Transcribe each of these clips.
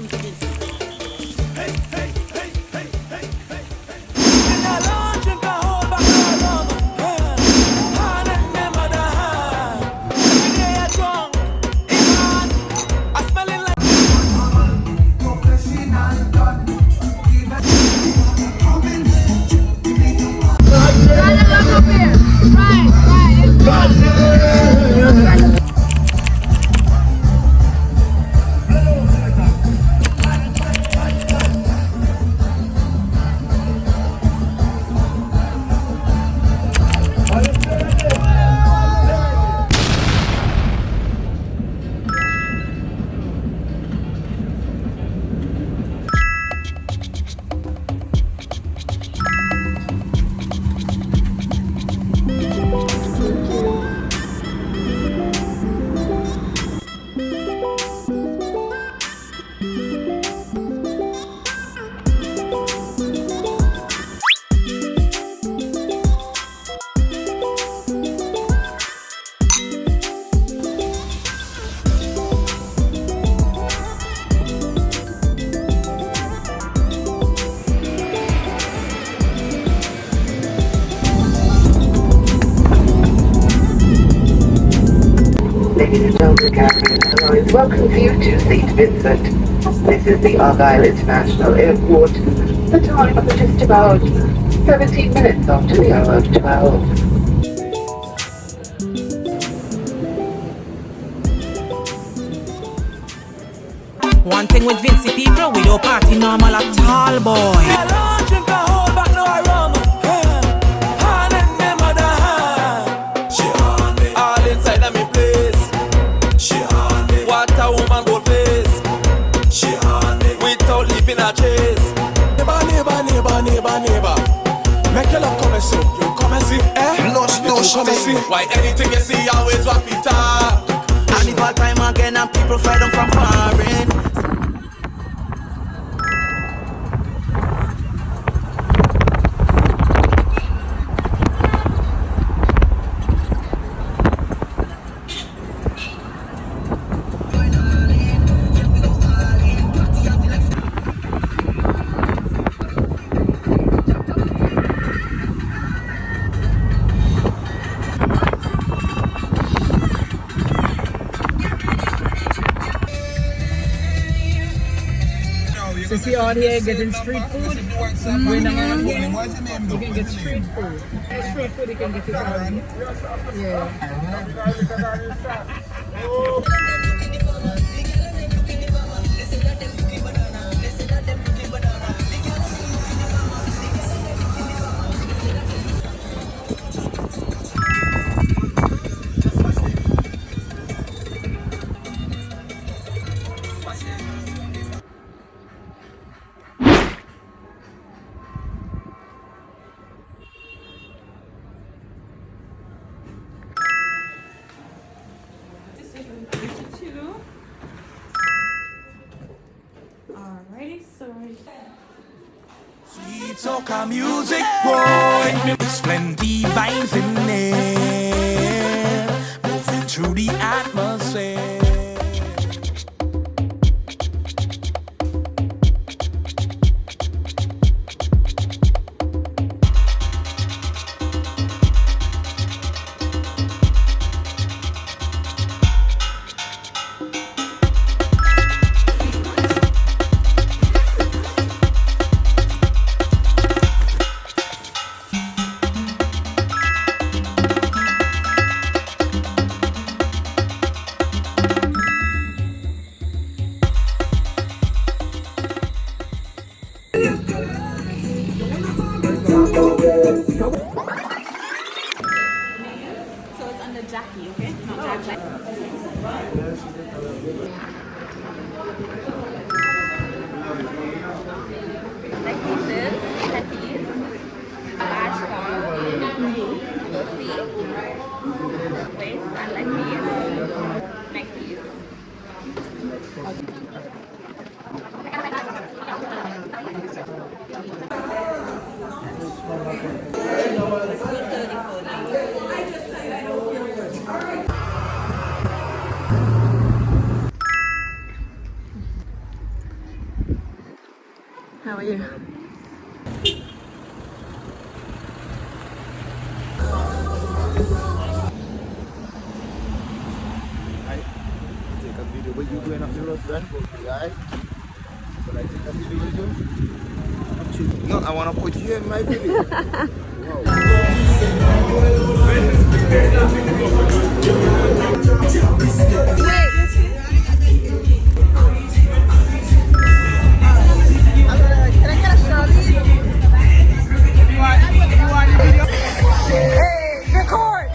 come to Vincy. Hey, hey, hey, hey, hey, hey, hey. Ladies and gentlemen, Carnival Alliance welcomes you to St Vincent. This is the Argyle International Airport. The time is just about 17 minutes after the hour of 12. One thing with Vincy people, we don't party normal at all, boy. Neighbor, make your love come and see. You come and see, eh? No, come and see. Why anything you see, always what we talk. Carnival time again and people fly down from foreign. So see out here getting street food. When you can get street food. Street food you can get it on. Yeah. Alrighty, so Sweet soca music, boy. There's plenty vibes in there, moving through the atmosphere. it's under Jackie, okay? Not Jackie. Like pieces, petties, large form, pussy, waist, and like these, like these. are you? Take a video. What you doing up the road, right? Right? But I take a video with you. No, I want to put you in my video. Can I get a Charlie? You want a video? Hey, record!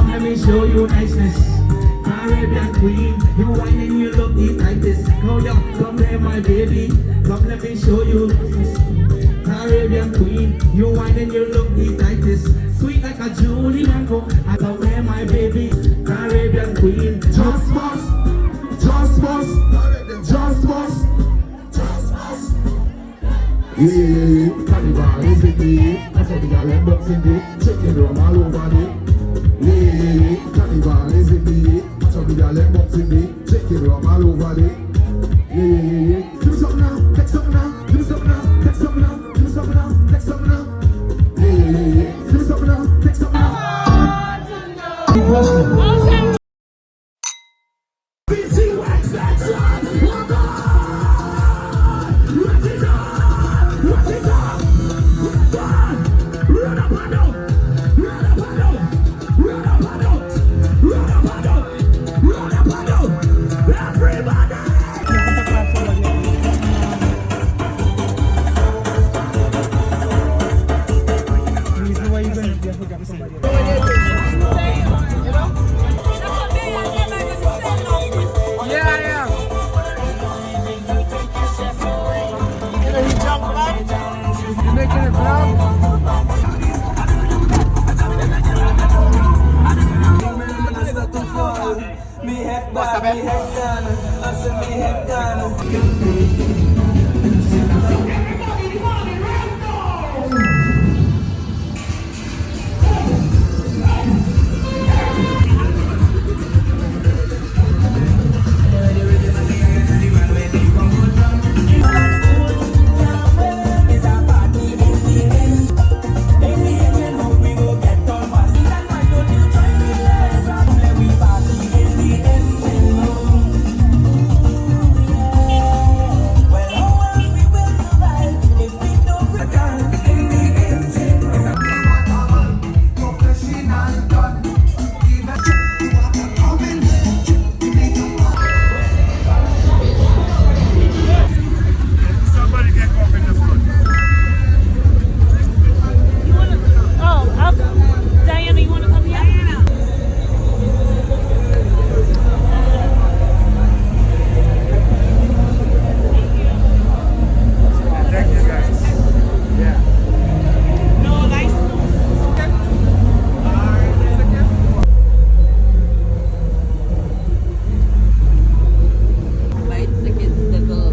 Let me show you niceness. Caribbean queen, you whining, you look the tightest. Come here, come here, my baby. Come, let me show you niceness. Caribbean queen, you whining, you look the tightest. Sweet like a Julie mango. I come here, my baby. Caribbean queen, just bust, just bust, just bust, just bust. Yeah, carnival is the day. That's what we got left boxing day. Chicken drum all over the. Yeah, carnival is in the match up with your leg boxing day. Check it up all over the. Yeah. Do something now, take something now. Do something now, take something now. Do something now, take something now. Yeah. Do something now, take something now. Vincy Mas, that's right. What it up? What it up? Run up and down. Run up and down. Run up and down, run up and down, run up and down, everybody! What's Diana, you want to come here? Thank you guys. Yeah. No, nice. Bites against the goal.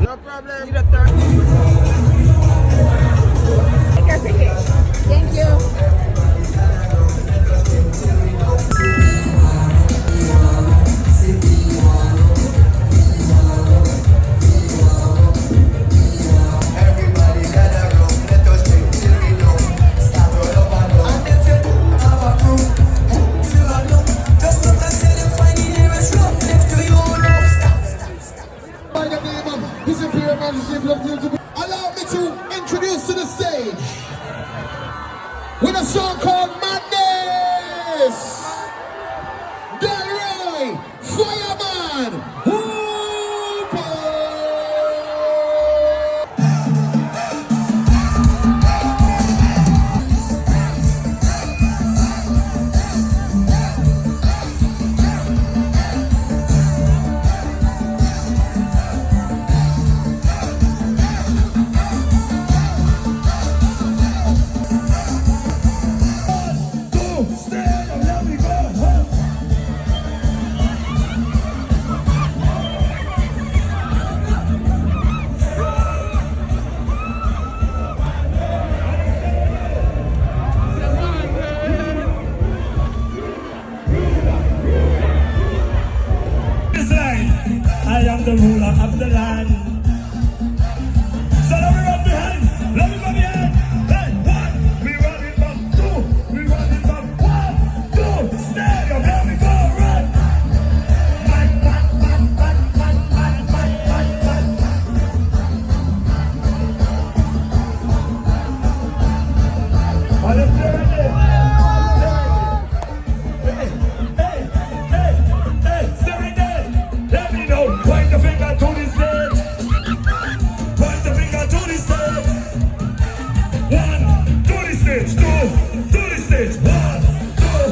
No problem. Thank you. Allow me to introduce to the stage with a song called Madness. Delroy, Fireman, Hooper. I am the ruler of the land. So let me run behind, let me run behind. Hey, one, we run it back, two, we run it back, one, two, stadium, here we go, run. Man, man, man, man, man, man, man, man, man. Are you ready? Hey, stay there. Let me know. Point the finger to the stage. Point the finger to the stage. One, to the stage. Two, to the stage. One, two.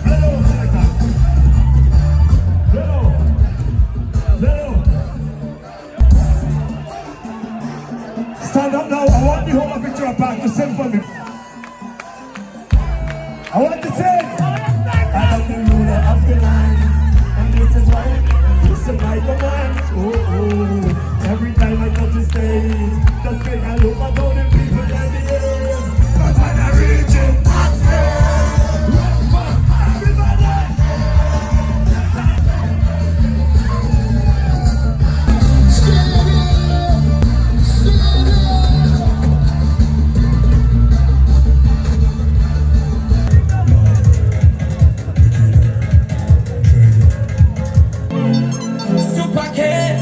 Hello, selector. Hello. Hello. Stand up now. I want the whole picture apart to sing for me. I want to say, I am the ruler of the land, and this is why, this is my command. Oh, every time I touch the stage, just make I look at all the people that be here. But when I reach it, I say, run for everybody. Super kid.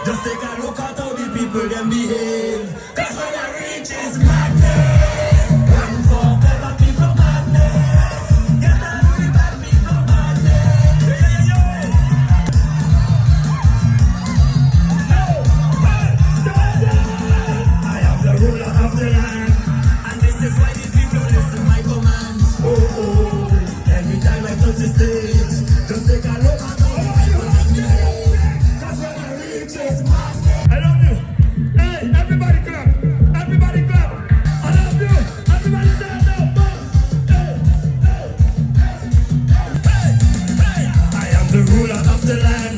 Just take a look at how the people them behave. Cause when I reach is madness. One for clever people madness. Get down with the bad people madness. I am the ruler of the land, and this is why these people listen my commands. Oh, oh, every time I touch the stage, just take a look at all the people that behave. That's when I reach is madness. I love you. Hey, everybody clap. Everybody clap. I love you. Everybody stand up. Hey, hey, hey, hey. I am the ruler of the land,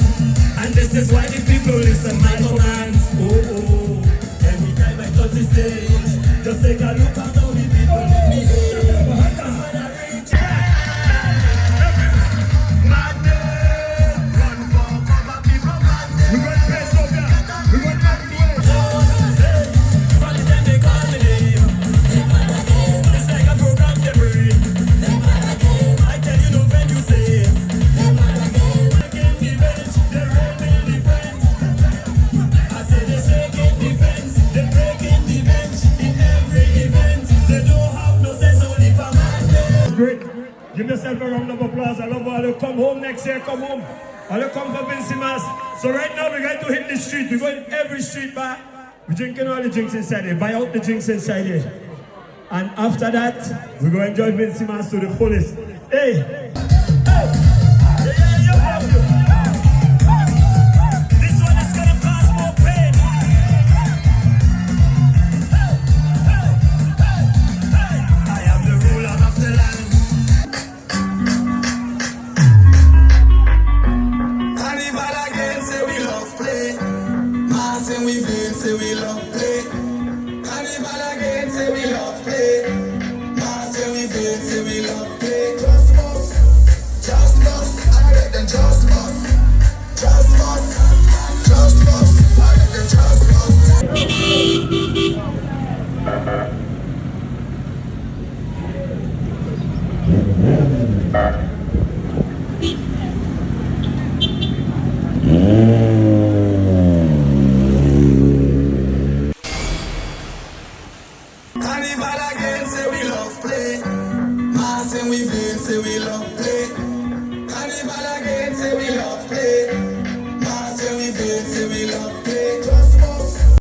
and this is why the people listen my commands. Oh, oh, every time I touch the stage, just take a look at how the people let me behave. That's when I reach madness. Run for cover, people madness. We got pay Soca. We got madness. Follow them, they call me name. It's like a program they bring. I tell you no when you say. Breaking the bench, they're raping the fence. I say they shaking the fence, they're breaking the bench in every event. They don't have no sense only for madness. Great. Give yourself a round of applause. I love all you come home next year, come home. All you come for Vincy Mas. So right now we're going to hit the street. We're going every street bar. We're drinking all the drinks inside here. Buy out the drinks inside here. And after that, we're going to enjoy Vincy Mas to the fullest. Hey! This one is gonna cause more pain. I am the ruler of the land. Carnival again, say we love play. Mass and we feel, say we love play. Carnival again, say we love play. Mass and we feel, say we love play. Just us, I get them just us. Just us, I get them just us. Carnival again, say we love play. Mass and we feel, say we love play.